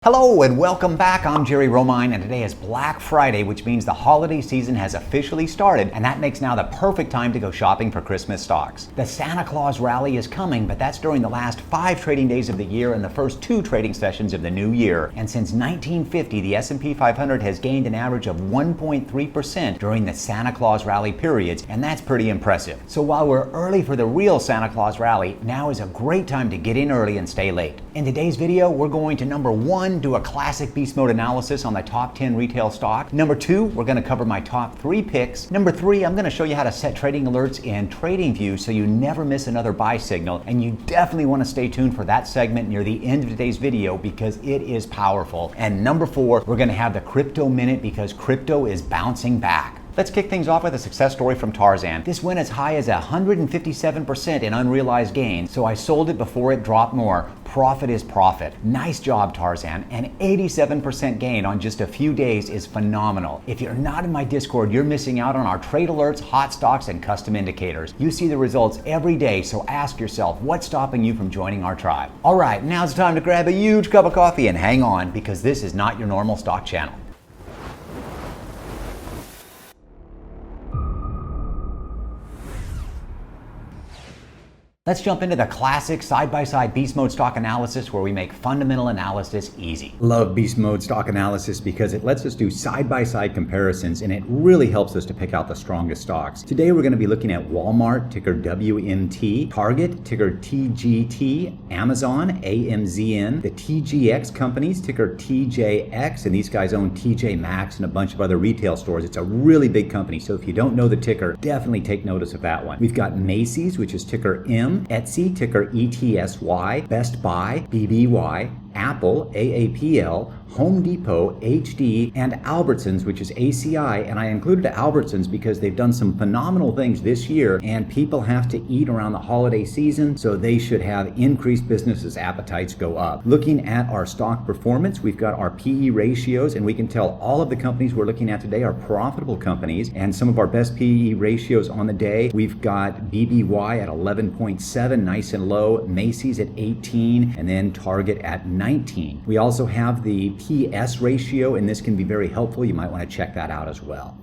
Hello and welcome back. I'm Jerry Romine and today is Black Friday, which means the holiday season has officially started, and that makes now the perfect time to go shopping for Christmas stocks. The Santa Claus rally is coming, but that's during the last 5 trading days of the year and the first 2 trading sessions of the new year. And since 1950, the S&P 500 has gained an average of 1.3% during the Santa Claus rally periods, and that's pretty impressive. So while we're early for the real Santa Claus rally, now is a great time to get in early and stay late. In today's video, we're going to number 1, do a classic beast mode analysis on the top 10 retail stock. Number 2, we're going to cover my top 3 picks. Number 3, I'm going to show you how to set trading alerts in TradingView so you never miss another buy signal, and you definitely want to stay tuned for that segment near the end of today's video because it is powerful. And number 4, we're going to have the crypto minute because crypto is bouncing back. Let's kick things off with a success story from Tarzan. This went as high as 157% in unrealized gains, so I sold it before it dropped more. Profit is profit. Nice job, Tarzan. An 87% gain on just a few days is phenomenal. If you're not in my Discord, you're missing out on our trade alerts, hot stocks, and custom indicators. You see the results every day, so ask yourself, what's stopping you from joining our tribe? All right, now's the time to grab a huge cup of coffee and hang on because this is not your normal stock channel. Let's jump into the classic side-by-side beast mode stock analysis where we make fundamental analysis easy. Love beast mode stock analysis because it lets us do side-by-side comparisons and it really helps us to pick out the strongest stocks. Today we're going to be looking at Walmart, ticker WMT, Target, ticker TGT, Amazon, AMZN, the TGX companies, ticker TJX, and these guys own TJ Maxx and a bunch of other retail stores. It's a really big company, so if you don't know the ticker, definitely take notice of that one. We've got Macy's, which is ticker M, Etsy, ticker ETSY, Best Buy, BBY, Apple, AAPL, Home Depot, HD, and Albertsons, which is ACI, and I included Albertsons because they've done some phenomenal things this year, and people have to eat around the holiday season, so they should have increased businesses' appetites go up. Looking at our stock performance, we've got our PE ratios, and we can tell all of the companies we're looking at today are profitable companies, and some of our best PE ratios on the day, we've got BBY at 11.7, nice and low, Macy's at 18, and then Target at 19. We also have the PS ratio, and this can be very helpful. You might want to check that out as well.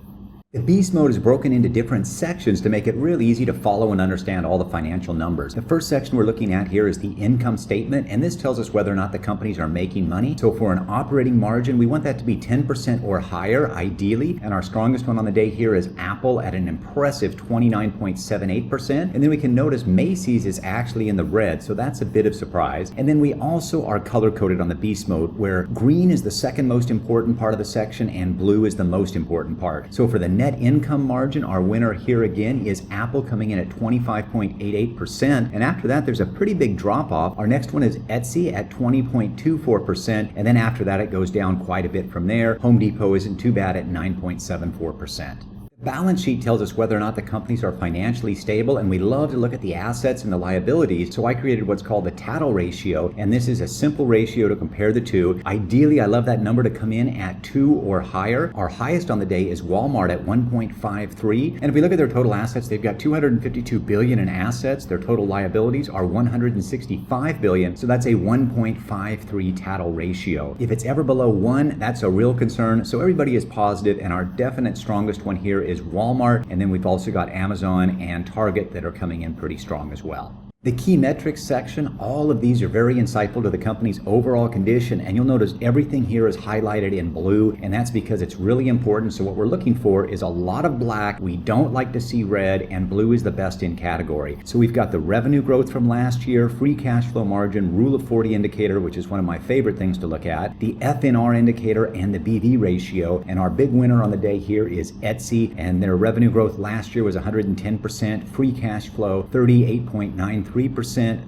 The beast mode is broken into different sections to make it really easy to follow and understand all the financial numbers. The first section we're looking at here is the income statement, and this tells us whether or not the companies are making money. So for an operating margin, we want that to be 10% or higher, ideally, and our strongest one on the day here is Apple at an impressive 29.78%, and then we can notice Macy's is actually in the red, so that's a bit of surprise. And then we also are color-coded on the beast mode, where green is the second most important part of the section and blue is the most important part. So for the net income margin, our winner here again is Apple coming in at 25.88%, and after that there's a pretty big drop off. Our next one is Etsy at 20.24%, and then after that it goes down quite a bit from there. Home Depot isn't too bad at 9.74%. Balance sheet tells us whether or not the companies are financially stable, and we love to look at the assets and the liabilities, so I created what's called the Tattle ratio, and this is a simple ratio to compare the two. Ideally, I love that number to come in at 2 or higher. Our highest on the day is Walmart at 1.53, and if we look at their total assets, they've got $252 billion in assets. Their total liabilities are $165 billion, so that's a 1.53 Tattle ratio. If it's ever below 1, that's a real concern, so everybody is positive, and our definite strongest one here is Walmart, and then we've also got Amazon and Target that are coming in pretty strong as well. The key metrics section, all of these are very insightful to the company's overall condition, and you'll notice everything here is highlighted in blue, and that's because it's really important. So what we're looking for is a lot of black. We don't like to see red, and blue is the best in category. So we've got the revenue growth from last year, free cash flow margin, rule of 40 indicator, which is one of my favorite things to look at, the FNR indicator, and the BV ratio. And our big winner on the day here is Etsy, and their revenue growth last year was 110%, free cash flow 38.93%,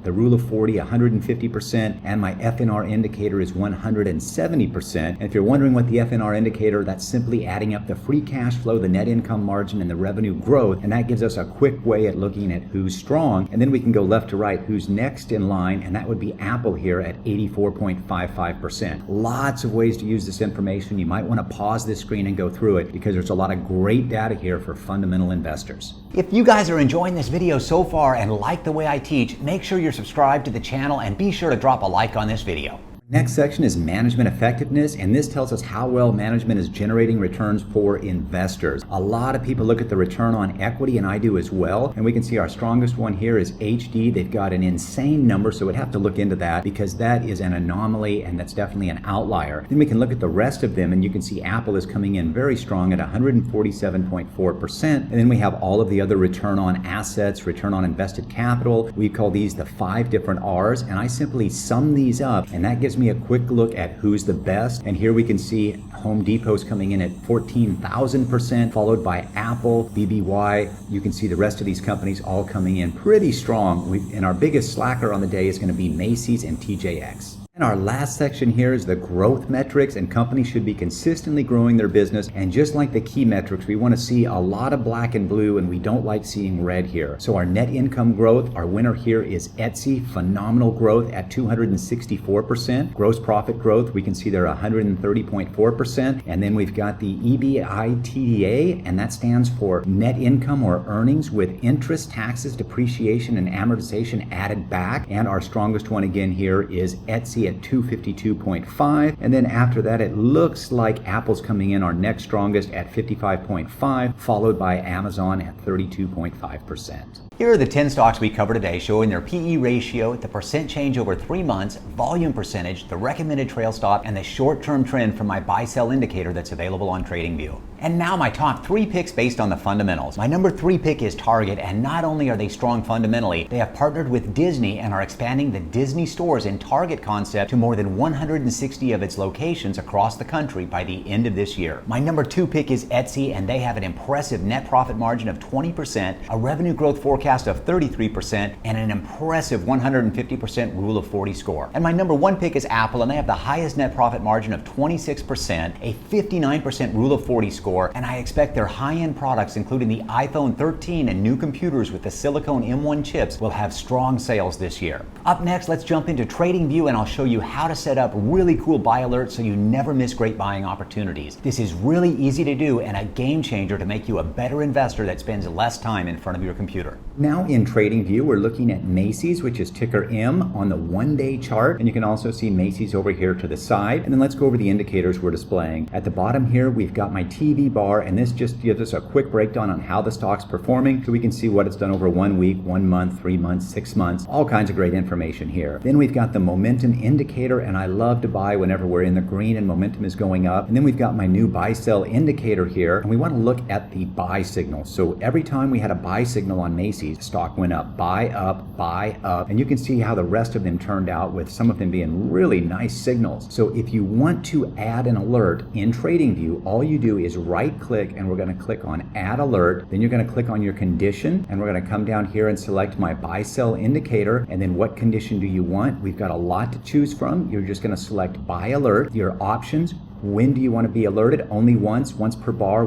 the rule of 40, 150%, and my FNR indicator is 170%. And if you're wondering what the FNR indicator, that's simply adding up the free cash flow, the net income margin, and the revenue growth, and that gives us a quick way at looking at who's strong. And then we can go left to right, who's next in line, and that would be Apple here at 84.55%. Lots of ways to use this information. You might want to pause this screen and go through it because there's a lot of great data here for fundamental investors. If you guys are enjoying this video so far and like the way I teach, make sure you're subscribed to the channel and be sure to drop a like on this video. Next section is management effectiveness, and this tells us how well management is generating returns for investors. A lot of people look at the return on equity, and I do as well, and we can see our strongest one here is HD. They've got an insane number, so we'd have to look into that because that is an anomaly and that's definitely an outlier. Then we can look at the rest of them, and you can see Apple is coming in very strong at 147.4%, and then we have all of the other return on assets, return on invested capital. We call these the 5 different R's, and I simply sum these up, and that gives me a quick look at who's the best. And here we can see Home Depot's coming in at 14,000%, followed by Apple, BBY. You can see the rest of these companies all coming in pretty strong. And our biggest slacker on the day is going to be Macy's and TJX. And our last section here is the growth metrics, and companies should be consistently growing their business. And just like the key metrics, we want to see a lot of black and blue, and we don't like seeing red here. So our net income growth, our winner here is Etsy, phenomenal growth at 264%. Gross profit growth, we can see they're 130.4%. And then we've got the EBITDA, and that stands for net income or earnings with interest, taxes, depreciation, and amortization added back. And our strongest one again here is Etsy at 252.5, and then after that it looks like Apple's coming in our next strongest at 55.5, followed by Amazon at 32.5%. Here are the 10 stocks we cover today, showing their PE ratio, the percent change over 3 months, volume percentage, the recommended trail stop, and the short-term trend from my buy-sell indicator that's available on TradingView. And now my top 3 picks based on the fundamentals. My number 3 pick is Target, and not only are they strong fundamentally, they have partnered with Disney and are expanding the Disney stores in Target concept to more than 160 of its locations across the country by the end of this year. My number 2 pick is Etsy, and they have an impressive net profit margin of 20%, a revenue growth forecast of 33%, and an impressive 150% Rule of 40 score. And my number 1 pick is Apple, and they have the highest net profit margin of 26%, a 59% Rule of 40 score, and I expect their high-end products, including the iPhone 13 and new computers with the silicone M1 chips, will have strong sales this year. Up next, let's jump into TradingView, and I'll show you how to set up really cool buy alerts so you never miss great buying opportunities. This is really easy to do and a game changer to make you a better investor that spends less time in front of your computer. Now in TradingView, we're looking at Macy's, which is ticker M on the 1-day chart, and you can also see Macy's over here to the side. And then let's go over the indicators we're displaying. At the bottom here, we've got my TV bar, and this just gives us a quick breakdown on how the stock's performing, so we can see what it's done over 1 week, 1 month, 3 months, 6 months, all kinds of great information here. Then we've got the momentum indicator, and I love to buy whenever we're in the green and momentum is going up. And then we've got my new buy sell indicator here, and we want to look at the buy signal. So every time we had a buy signal on Macy's, the stock went up, buy up, and you can see how the rest of them turned out, with some of them being really nice signals. So if you want to add an alert in TradingView, all you do is right click, and we're going to click on add alert. Then you're going to click on your condition, and we're going to come down here and select my buy sell indicator. And then what condition do you want? We've got a lot to choose from. You're just going to select buy alert. Your options: when do you want to be alerted? Only once per bar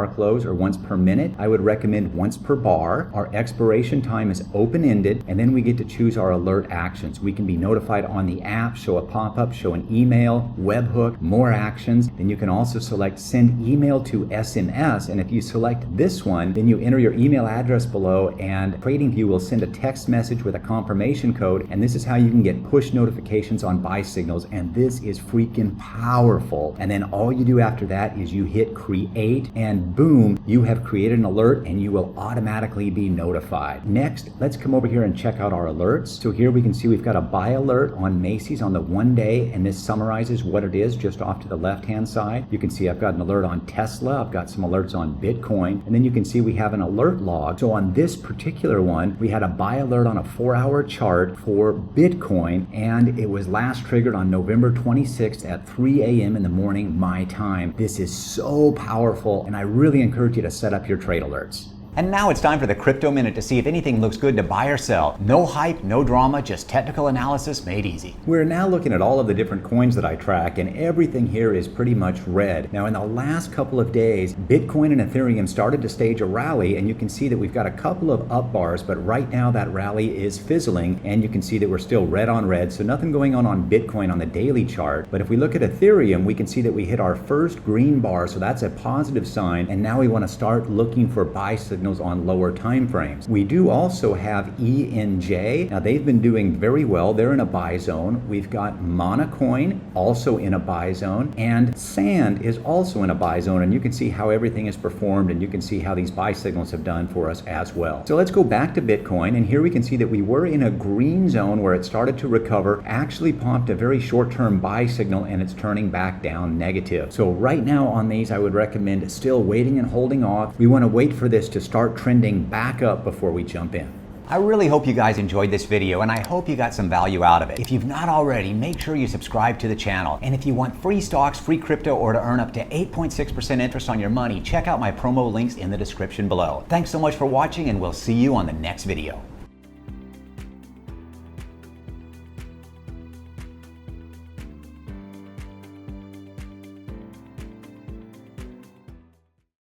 close, or once per minute? I would recommend once per bar. Our expiration time is open-ended, and then we get to choose our alert actions. We can be notified on the app, show a pop-up, show an email, webhook, more actions. Then you can also select send email to SMS, and if you select this one, then you enter your email address below, and TradingView will send a text message with a confirmation code, and this is how you can get push notifications on buy signals, and this is freaking powerful. And then all you do after that is you hit create, and boom, you have created an alert, and you will automatically be notified. Next, let's come over here and check out our alerts. So here we can see we've got a buy alert on Macy's on the 1 day, and this summarizes what it is just off to the left-hand side. You can see I've got an alert on Tesla, I've got some alerts on Bitcoin, and then you can see we have an alert log. So on this particular one, we had a buy alert on a 4-hour chart for Bitcoin, and it was last triggered on November 26th at 3 a.m. in the morning my time. This is so powerful, and I really encourage you to set up your trade alerts. And now it's time for the Crypto Minute to see if anything looks good to buy or sell. No hype, no drama, just technical analysis made easy. We're now looking at all of the different coins that I track, and everything here is pretty much red. Now in the last couple of days, Bitcoin and Ethereum started to stage a rally, and you can see that we've got a couple of up bars, but right now that rally is fizzling, and you can see that we're still red on red, so nothing going on Bitcoin on the daily chart. But if we look at Ethereum, we can see that we hit our first green bar, so that's a positive sign, and now we want to start looking for buy signals signals on lower time frames. We do also have E and J. Now they've been doing very well. They're in a buy zone. We've got Monocoin also in a buy zone, and Sand is also in a buy zone, and you can see how everything is performed, and you can see how these buy signals have done for us as well. So let's go back to Bitcoin, and here we can see that we were in a green zone where it started to recover, actually popped a very short-term buy signal, and it's turning back down negative. So right now on these, I would recommend still waiting and holding off. We want to wait for this to start trending back up before we jump in. I really hope you guys enjoyed this video, and I hope you got some value out of it. If you've not already, make sure you subscribe to the channel. And if you want free stocks, free crypto, or to earn up to 8.6% interest on your money, check out my promo links in the description below. Thanks so much for watching, and we'll see you on the next video.